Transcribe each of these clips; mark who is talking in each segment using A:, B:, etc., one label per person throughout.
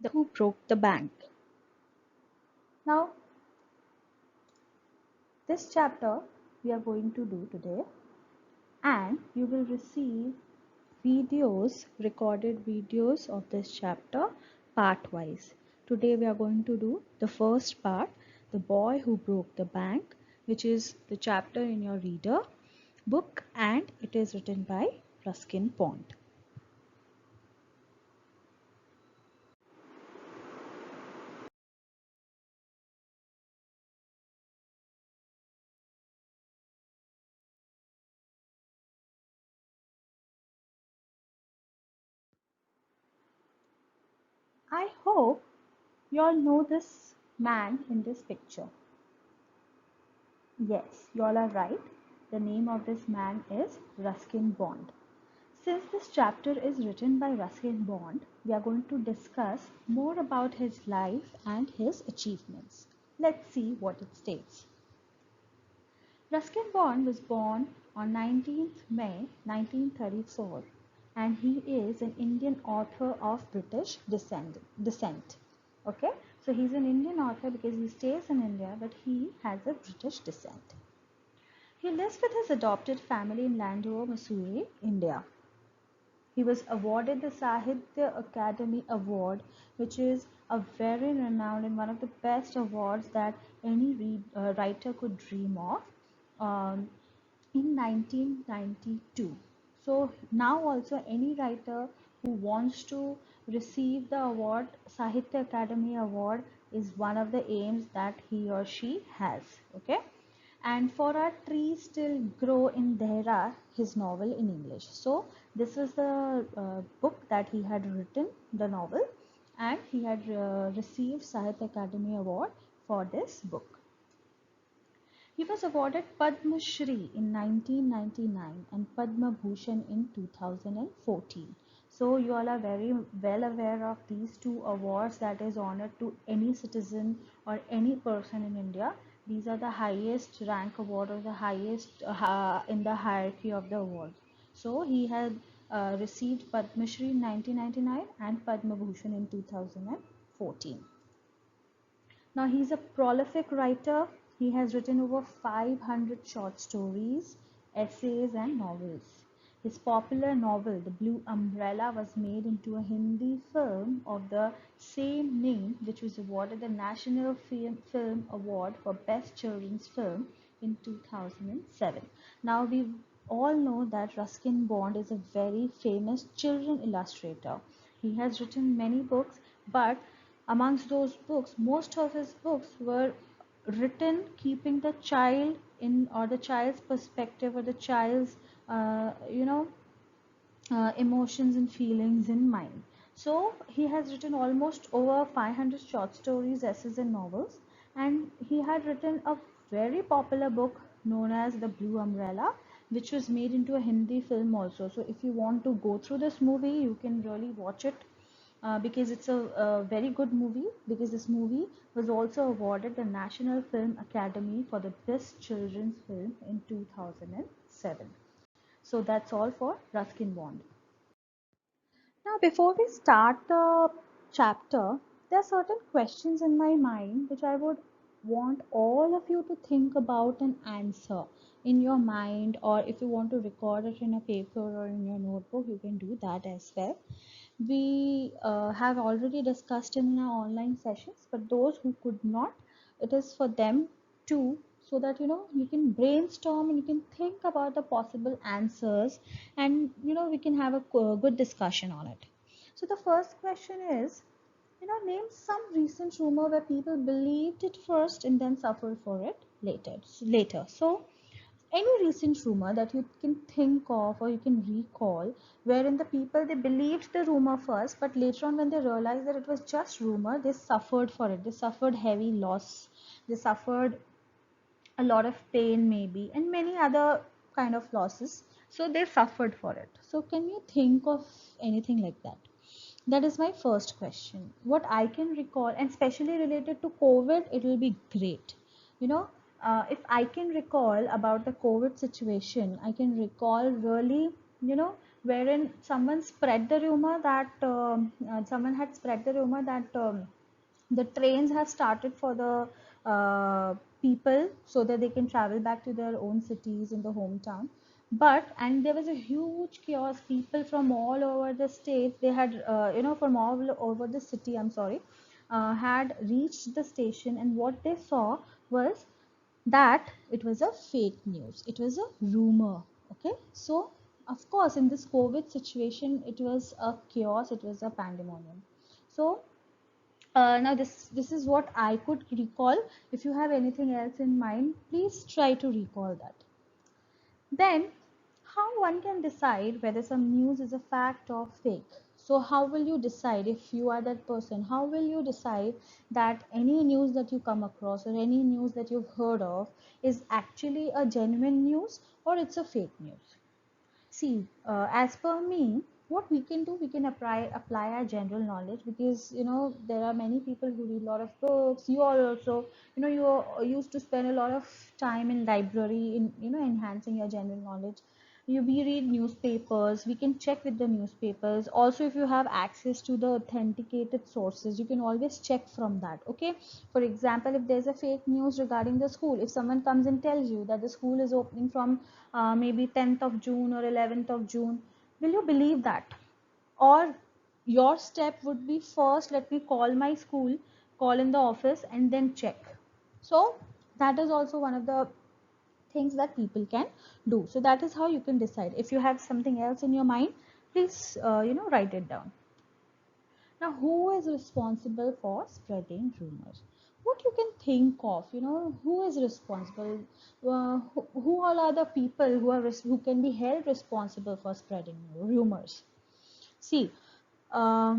A: The Who Broke the Bank. Now, this chapter we are going to do today, and you will receive videos, recorded videos of this chapter part wise. Today we are going to do the first part, The Boy Who Broke the Bank, which is the chapter in your reader book, and it is written by Ruskin Bond. I hope you all know this man in this picture. Yes, you all are right. The name of this man is Ruskin Bond. Since this chapter is written by Ruskin Bond, we are going to discuss more about his life and his achievements. Let's see what it states. Ruskin Bond was born on 19th May 1934, and he is an Indian author of British descent. Okay, so he's an Indian author because he stays in India, but he has a British descent. He lives with his adopted family in Landover, Missouri, India. He was awarded the Sahitya Akademi Award, which is a very renowned and one of the best awards that any writer could dream of, um, in 1992. So now also any writer who wants to receive the award, Sahitya Akademi Award, is one of the aims that he or she has. Okay. And For Our Trees Still Grow in Dehra, his novel in English. So this was the book that he had written, the novel, and he had received Sahitya Akademi Award for this book. He was awarded Padma Shri in 1999 and Padma Bhushan in 2014. So you all are very well aware of these two awards that is honored to any citizen or any person in India. These are the highest rank award or the highest in the hierarchy of the awards. So he had received Padma Shri in 1999 and Padma Bhushan in 2014. Now he's a prolific writer. He has written over 500 short stories, essays and novels. His popular novel, The Blue Umbrella, was made into a Hindi film of the same name, which was awarded the National Film Award for Best Children's Film in 2007. Now we all know that Ruskin Bond is a very famous children illustrator. He has written many books, but amongst those books, most of his books were written keeping the child in, or the child's perspective, or the child's uh, you know emotions and feelings in mind. So he has written almost over 500 short stories, essays and novels, and he had written a very popular book known as The Blue Umbrella, which was made into a Hindi film also. So if you want to go through this movie, you can really watch it, because it's a very good movie, because this movie was also awarded the National Film Academy for the Best Children's Film in 2007. So that's all for Ruskin Bond. Now, before we start the chapter, there are certain questions in my mind which I would want all of you to think about and answer in your mind, or if you want to record it in a paper or in your notebook, you can do that as well. We have already discussed in our online sessions, but those who could not, it is for them too, so that you can brainstorm and you can think about the possible answers, and we can have a good discussion on it. So the first question is, name some recent rumor where people believed it first and then suffered for it later. So any recent rumor that you can think of or you can recall, wherein the people, they believed the rumor first, but later on when they realized that it was just rumor, they suffered for it, they suffered heavy loss, they suffered a lot of pain maybe, and many other kind of losses, so they suffered for it. So can you think of anything like that? That is my first question. What I can recall, and especially related to COVID, it will be great. You know, if I can recall about the COVID situation, I can recall really, you know, wherein someone spread the rumor that someone had spread the rumor that the trains have started for the people so that they can travel back to their own cities in the hometown. But and there was a huge chaos. People from all over the states, they had from all over the city, I'm sorry, had reached the station, and what they saw was that it was a fake news, it was a rumor. Okay, so of course in this COVID situation it was a chaos, it was a pandemonium. So now this is what I could recall. If you have anything else in mind, please try to recall that. Then, how one can decide whether some news is a fact or fake? So, how will you decide if you are that person? How will you decide that any news that you come across or any news that you've heard of is actually a genuine news or it's a fake news? See, as per me, what we can do, we can apply our general knowledge, because there are many people who read a lot of books. You are also, you are used to spend a lot of time in library in enhancing your general knowledge. We read newspapers, we can check with the newspapers. Also, if you have access to the authenticated sources, you can always check from that. Okay, for example, if there's a fake news regarding the school, if someone comes and tells you that the school is opening from maybe 10th of June or 11th of June, will you believe that? Or your step would be, first let me call my school, call in the office and then check. So that is also one of the things that people can do. So that is how you can decide. If you have something else in your mind, please write it down. Now, who is responsible for spreading rumors? What you can think of, who is responsible? Who all are the people who can be held responsible for spreading rumors? See, uh,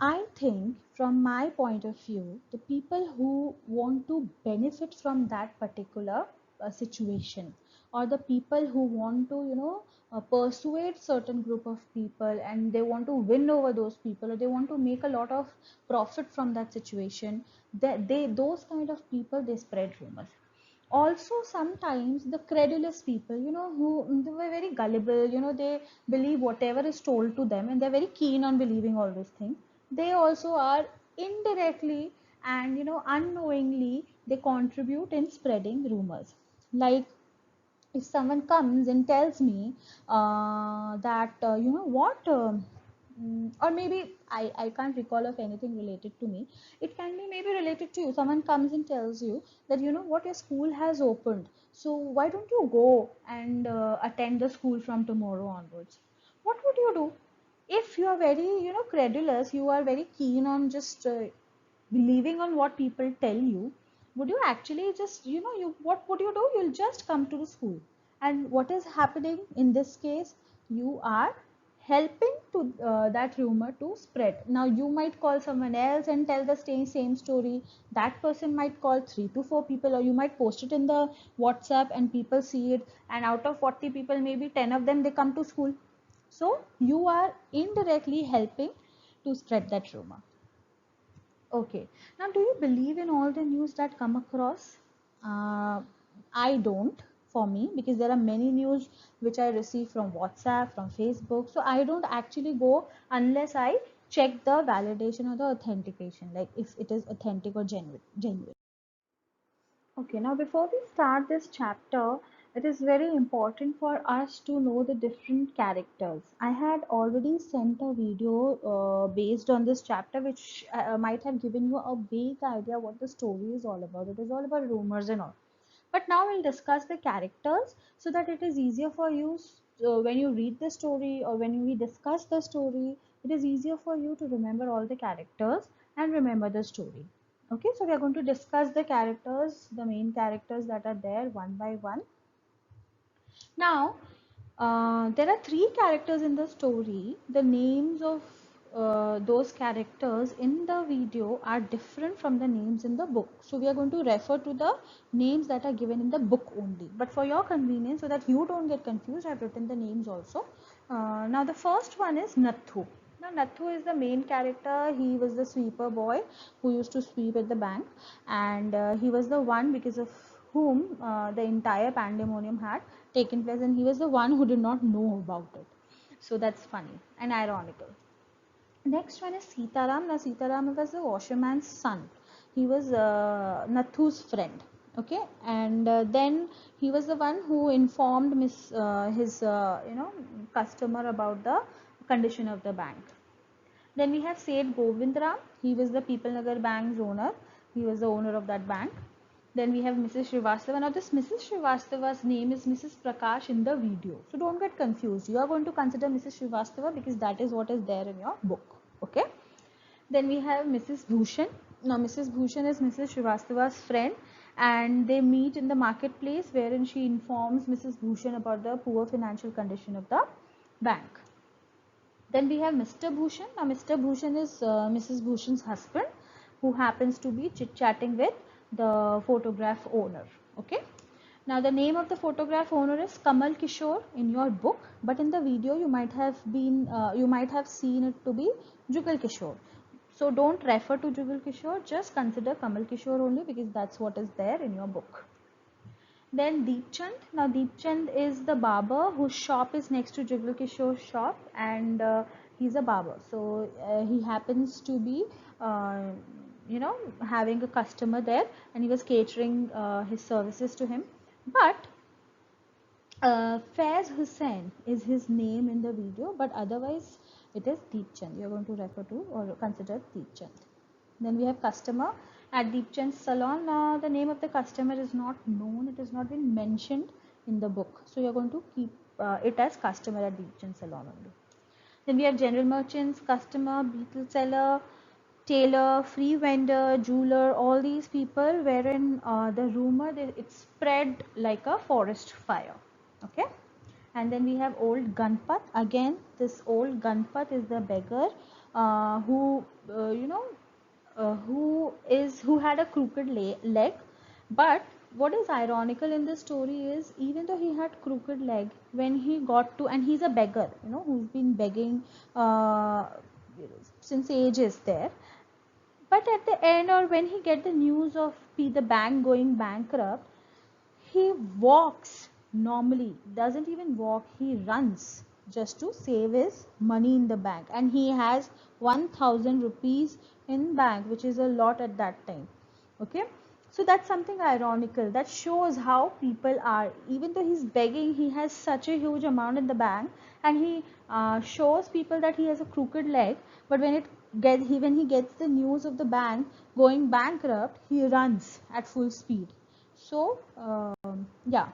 A: I think from my point of view, the people who want to benefit from that particular situation, or the people who want to, persuade certain group of people and they want to win over those people, or they want to make a lot of profit from that situation, they those kind of people, they spread rumors. Also sometimes the credulous people, who they were very gullible, they believe whatever is told to them and they're very keen on believing all these things. They also are indirectly and unknowingly, they contribute in spreading rumors. Like, if someone comes and tells me that you know what or maybe I can't recall of anything related to me, it can be maybe related to you. Someone comes and tells you that what, your school has opened, so why don't you go and attend the school from tomorrow onwards? What would you do? If you are very credulous, you are very keen on just believing on what people tell you, would you actually just you what would you do? You'll just come to the school, and what is happening in this case? You are helping to that rumor to spread. Now you might call someone else and tell the same story. That person might call 3 to 4 people, or you might post it in the WhatsApp and people see it, and out of 40 people, maybe 10 of them, they come to school. So you are indirectly helping to spread that rumor. Okay. Now, do you believe in all the news that come across? Uh, I don't, for me, because there are many news which I receive from WhatsApp, from Facebook. So I don't actually go unless I check the validation or the authentication, like if it is authentic or genuine. Okay, now before we start this chapter, it is very important for us to know the different characters. I had already sent a video based on this chapter, which might have given you a vague idea what the story is all about. It is all about rumors and all. But now we'll discuss the characters so that it is easier for you when you read the story, or when we discuss the story, it is easier for you to remember all the characters and remember the story. Okay, so we are going to discuss the characters, the main characters that are there one by one. Now, there are 3 characters in the story. The names of those characters in the video are different from the names in the book. So we are going to refer to the names that are given in the book only. But for your convenience, so that you don't get confused, I have written the names also. Now the first one is Nathu. Now Nathu is the main character. He was the sweeper boy who used to sweep at the bank, and he was the one because of whom the entire pandemonium had taken place, and he was the one who did not know about it. So that's funny and ironical. Next one is Sitaram. Now Sitaram was the washerman's son. He was Nathu's friend. Okay, and then he was the one who informed his customer about the condition of the bank. Then we have Seth Govindram. He was the People Nagar Bank's owner. He was the owner of that bank. Then we have Mrs. Srivastava. Now this Mrs. Srivastava's name is Mrs. Prakash in the video. So don't get confused. You are going to consider Mrs. Srivastava because that is what is there in your book. Okay. Then we have Mrs. Bhushan. Now Mrs. Bhushan is Mrs. Srivastava's friend and they meet in the marketplace wherein she informs Mrs. Bhushan about the poor financial condition of the bank. Then we have Mr. Bhushan. Now Mr. Bhushan is Mrs. Bhushan's husband who happens to be chit-chatting with the photograph owner. Okay. Now the name of the photograph owner is Kamal Kishore in your book, but in the video you might have seen it to be Jugal Kishore. So don't refer to Jugal Kishore, just consider Kamal Kishore only because that's what is there in your book. Then Deepchand. Now Deepchand is the barber whose shop is next to Jugal Kishore's shop, and he's a barber. So he happens to be having a customer there, and he was catering his services to him. But Faiz Hussain is his name in the video, but otherwise it is Deepchand. You are going to refer to or consider Deepchand. Then we have customer at Deepchand's salon. Now the name of the customer is not known. It has not been mentioned in the book. So you are going to keep it as customer at Deepchand's salon only. Then we have general merchants, customer, beetle seller, tailor, free vendor, jeweler, all these people wherein the rumor it spread like a forest fire. Okay. And then we have old Ganpat. Again, this old Ganpat is the beggar who who had a crooked leg. But what is ironical in this story is even though he had crooked leg, when he got to, and he's a beggar, who's been begging since ages there. But at the end, or when he get the news of the bank going bankrupt, he walks normally, doesn't even walk, he runs just to save his money in the bank, and he has 1000 rupees in bank, which is a lot at that time. Okay, so that's something ironical that shows how people are. Even though he's begging, he has such a huge amount in the bank, and he shows people that he has a crooked leg, but when he gets the news of the bank going bankrupt, he runs at full speed. So yeah,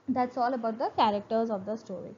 A: that's all about the characters of the story.